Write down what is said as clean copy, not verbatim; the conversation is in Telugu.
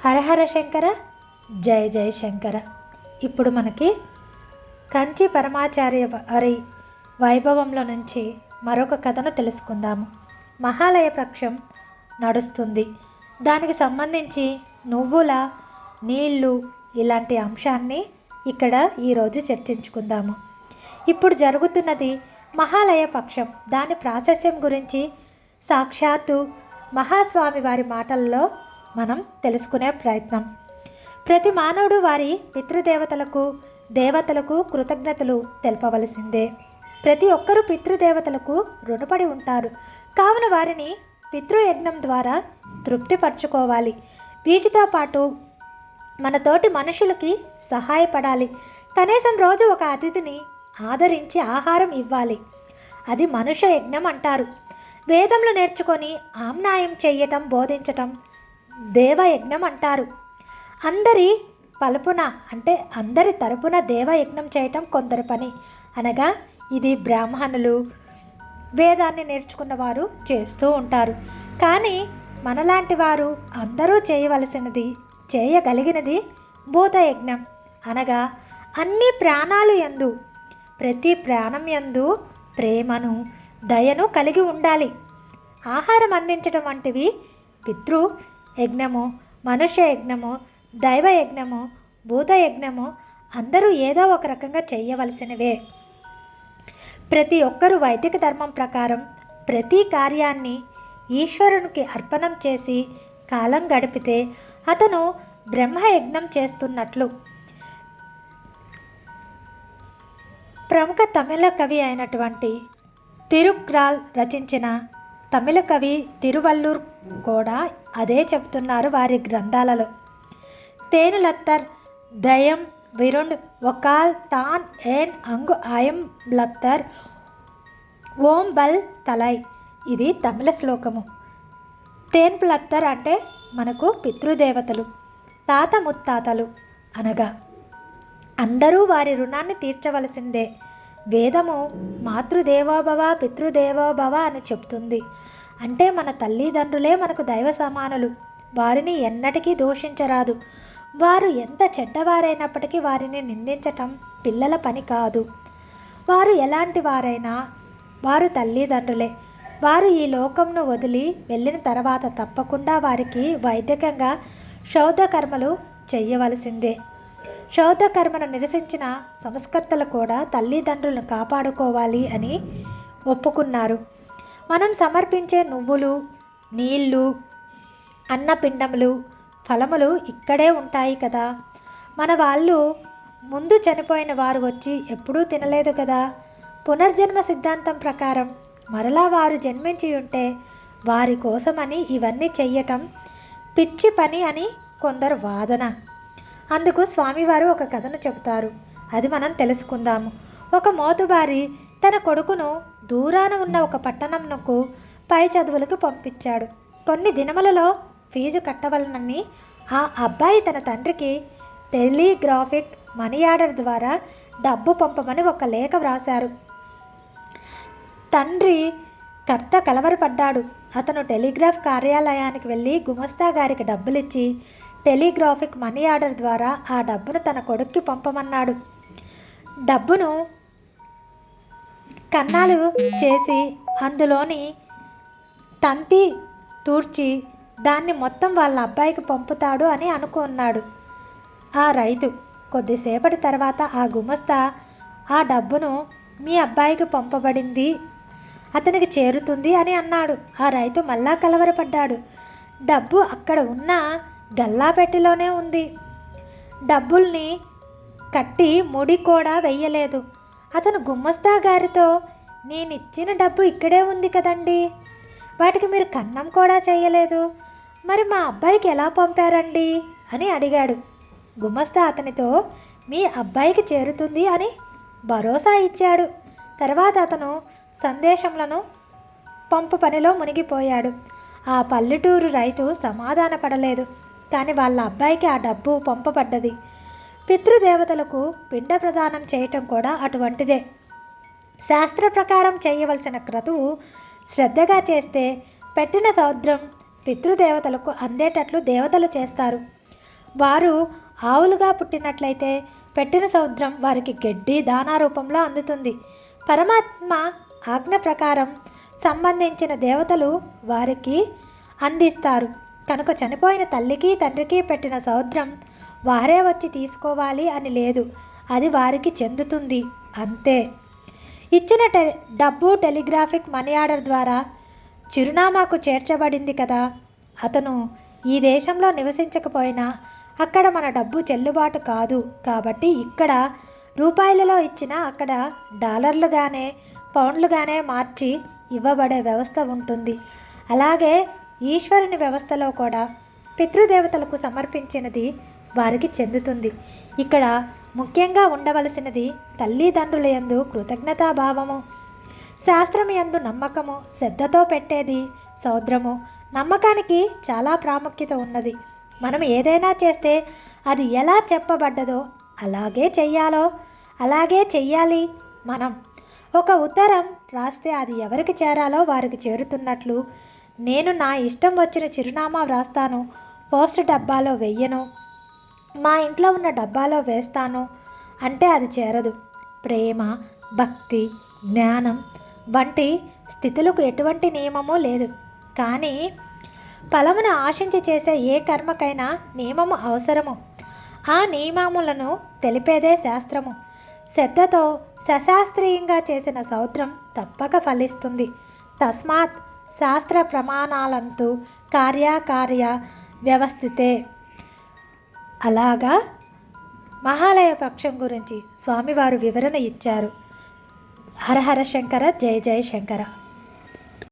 హరహర శంకర, జయ జయ శంకర. ఇప్పుడు మనకి కంచి పరమాచార్య వారి వైభవంలో నుంచి మరొక కథను తెలుసుకుందాము. మహాలయ పక్షం నడుస్తుంది. దానికి సంబంధించి నువ్వుల నీళ్ళు ఇలాంటి అంశాన్ని ఇక్కడ ఈరోజు చర్చించుకుందాము. ఇప్పుడు జరుగుతున్నది మహాలయ పక్షం. దాని ప్రాశస్యం గురించి సాక్షాత్తు మహాస్వామి వారి మాటల్లో మనం తెలుసుకునే ప్రయత్నం. ప్రతి మానవుడు వారి పితృదేవతలకు దేవతలకు కృతజ్ఞతలు తెలపవలసిందే. ప్రతి ఒక్కరూ పితృదేవతలకు రుణపడి ఉంటారు. కావున వారిని పితృయజ్ఞం ద్వారా తృప్తిపరచుకోవాలి. వీటితో పాటు మన తోటి మనుషులకి సహాయపడాలి. కనీసం రోజు ఒక అతిథిని ఆదరించి ఆహారం ఇవ్వాలి. అది మనుష్య యజ్ఞం అంటారు. వేదములు నేర్చుకొని ఆమ్నాయం చెయ్యటం బోధించటం దేవయజ్ఞం అంటారు. అందరి పలుపున అంటే అందరి తరపున దేవయజ్ఞం చేయటం కొందరి పని. అనగా ఇది బ్రాహ్మణులు వేదాన్ని నేర్చుకున్న వారు చేస్తూ ఉంటారు. కానీ మనలాంటి వారు అందరూ చేయవలసినది చేయగలిగినది భూతయజ్ఞం. అనగా అన్ని ప్రాణాలు యందు ప్రతి ప్రాణం యందు ప్రేమను దయను కలిగి ఉండాలి. ఆహారం అందించడం వంటివి పితృ యజ్ఞము, మనుష్య యజ్ఞము, దైవ యజ్ఞము, భూతయజ్ఞము అందరూ ఏదో ఒక రకంగా చేయవలసినవే. ప్రతి ఒక్కరూ వైదిక ధర్మం ప్రకారం ప్రతి కార్యాన్ని ఈశ్వరునికి అర్పణం చేసి కాలం గడిపితే అతను బ్రహ్మయజ్ఞం చేస్తున్నట్లు. ప్రముఖ తమిళ కవి అయినటువంటి తిరుక్రాల్ రచించిన తమిళ కవి తిరువల్లూర్ కూడా అదే చెబుతున్నారు వారి గ్రంథాలలో. తేనులత్తర్ దయం విరుండ్ ఒకాల్ తాన్ ఏన్ అంగు ఆయం లత్తర్ ఓం బల్ తలై. ఇది తమిళ శ్లోకము. తేన్పులత్తర్ అంటే మనకు పితృదేవతలు, తాత ముత్తాతలు అనగా అందరూ వారి రుణాన్ని తీర్చవలసిందే. వేదము మాతృదేవోభవ పితృదేవోభవ అని చెప్తుంది. అంటే మన తల్లిదండ్రులే మనకు దైవ సమానులు. వారిని ఎన్నటికీ దూషించరాదు. వారు ఎంత చెడ్డవారైనప్పటికీ వారిని నిందించటం పిల్లల పని కాదు. వారు ఎలాంటి వారైనా వారు తల్లిదండ్రులే. వారు ఈ లోకంను వదిలి వెళ్ళిన తర్వాత తప్పకుండా వారికి వైదికంగా శౌధకర్మలు చెయ్యవలసిందే. శౌధకర్మను నిరసించిన సంస్కర్తలు కూడా తల్లిదండ్రులను కాపాడుకోవాలి అని ఒప్పుకున్నారు. మనం సమర్పించే నువ్వులు నీళ్ళు అన్నపిండములు ఫలములు ఇక్కడే ఉంటాయి కదా. మన వాళ్ళు ముందు చనిపోయిన వారు వచ్చి ఎప్పుడూ తినలేదు కదా. పునర్జన్మ సిద్ధాంతం ప్రకారం మరలా వారు జన్మించి ఉంటే వారి కోసమని ఇవన్నీ చెయ్యటం పిచ్చి పని అని కొందరు వాదన. అందుకు స్వామివారు ఒక కథను చెబుతారు. అది మనం తెలుసుకుందాము. ఒక మోతుబారి తన కొడుకును దూరాన ఉన్న ఒక పట్టణంకు పై చదువులకు పంపించాడు. కొన్ని దినములలో ఫీజు కట్టవలనని ఆ అబ్బాయి తన తండ్రికి టెలిగ్రాఫిక్ మనీ ఆర్డర్ ద్వారా డబ్బు పంపమని ఒక లేఖ వ్రాశారు. తండ్రి కర్త కలవరపడ్డాడు. అతను టెలిగ్రాఫ్ కార్యాలయానికి వెళ్ళి గుమస్తా గారికి డబ్బులిచ్చి టెలిగ్రాఫిక్ మనీ ఆర్డర్ ద్వారా ఆ డబ్బును తన కొడుక్కి పంపమన్నాడు. డబ్బును కన్నాలు చేసి అందులోని తంతి తూర్చి దాన్ని మొత్తం వాళ్ళ అబ్బాయికి పంపుతాడు అని అనుకున్నాడు ఆ రైతు. కొద్దిసేపటి తర్వాత ఆ గుమస్తా ఆ డబ్బును మీ అబ్బాయికి పంపబడింది, అతనికి చేరుతుంది అని అన్నాడు. ఆ రైతు మళ్ళా కలవరపడ్డాడు. డబ్బు అక్కడ ఉన్న గల్లాపెట్టిలోనే ఉంది. డబ్బుల్ని కట్టి ముడి కూడా వెయ్యలేదు. అతను గుమ్మస్తా గారితో నేనిచ్చిన డబ్బు ఇక్కడే ఉంది కదండి, వాటికి మీరు కన్నం కూడా చేయలేదు, మరి మా అబ్బాయికి ఎలా పంపారండి అని అడిగాడు. గుమస్తా అతనితో మీ అబ్బాయికి చేరుతుంది అని భరోసా ఇచ్చాడు. తర్వాత అతను సందేశములను పంపు పనిలో మునిగిపోయాడు. ఆ పల్లెటూరు రైతు సమాధానపడలేదు. కానీ వాళ్ళ అబ్బాయికి ఆ డబ్బు పంపబడ్డది. పితృదేవతలకు పిండ ప్రదానం చేయటం కూడా అటువంటిదే. శాస్త్ర ప్రకారం చేయవలసిన క్రతువు శ్రద్ధగా చేస్తే పెట్టిన సౌద్రం పితృదేవతలకు అందేటట్లు దేవతలు చేస్తారు. వారు ఆవులుగా పుట్టినట్లయితే పెట్టిన సముద్రం వారికి గడ్డి దానా రూపంలో అందుతుంది. పరమాత్మ ఆజ్ఞ ప్రకారం సంబంధించిన దేవతలు వారికి అందిస్తారు కనుక చనిపోయిన తల్లికి తండ్రికి పెట్టిన సముద్రం వారే వచ్చి తీసుకోవాలి అని లేదు, అది వారికి చెందుతుంది అంతే. ఇచ్చిన డబ్బు టెలిగ్రాఫిక్ మనీ ఆర్డర్ ద్వారా చిరునామాకు చేర్చబడింది కదా. అతను ఈ దేశంలో నివసించకపోయినా అక్కడ మన డబ్బు చెల్లుబాటు కాదు కాబట్టి ఇక్కడ రూపాయలలో ఇచ్చినా అక్కడ డాలర్లుగానే పౌండ్లుగానే మార్చి ఇవ్వబడే వ్యవస్థ ఉంటుంది. అలాగే ఈశ్వరుని వ్యవస్థలో కూడా పితృదేవతలకు సమర్పించినది వారికి చెందుతుంది. ఇక్కడ ముఖ్యంగా ఉండవలసినది తల్లిదండ్రుల యందు కృతజ్ఞతాభావము, శాస్త్రం యందు నమ్మకము, శ్రద్ధతో పెట్టేది సౌద్రము. నమ్మకానికి చాలా ప్రాముఖ్యత ఉన్నది. మనం ఏదైనా చేస్తే అది ఎలా చెప్పబడ్డదో అలాగే చెయ్యాలి. మనం ఒక ఉత్తరం రాస్తే అది ఎవరికి చేరాలో వారికి చేరుతున్నట్లు నేను నా ఇష్టం వచ్చిన చిరునామా వ్రాస్తాను, పోస్ట్ డబ్బాలో వెయ్యను, మా ఇంట్లో ఉన్న డబ్బాలో వేస్తాను అంటే అది చేరదు. ప్రేమ, భక్తి, జ్ఞానం వంటి స్థితులకు ఎటువంటి నియమము లేదు. కానీ ఫలమును ఆశించి చేసే ఏ కర్మకైనా నియమము అవసరము. ఆ నియమములను తెలిపేదే శాస్త్రము. శ్రద్ధతో సశాస్త్రీయంగా చేసిన సౌత్రం తప్పక ఫలిస్తుంది. తస్మాత్ శాస్త్ర ప్రమాణాలంతు కార్యకార్య వ్యవస్థితే. అలాగా మహాలయ పక్షం గురించి స్వామివారు వివరణ ఇచ్చారు. హర హర శంకర, జయ జయ శంకర.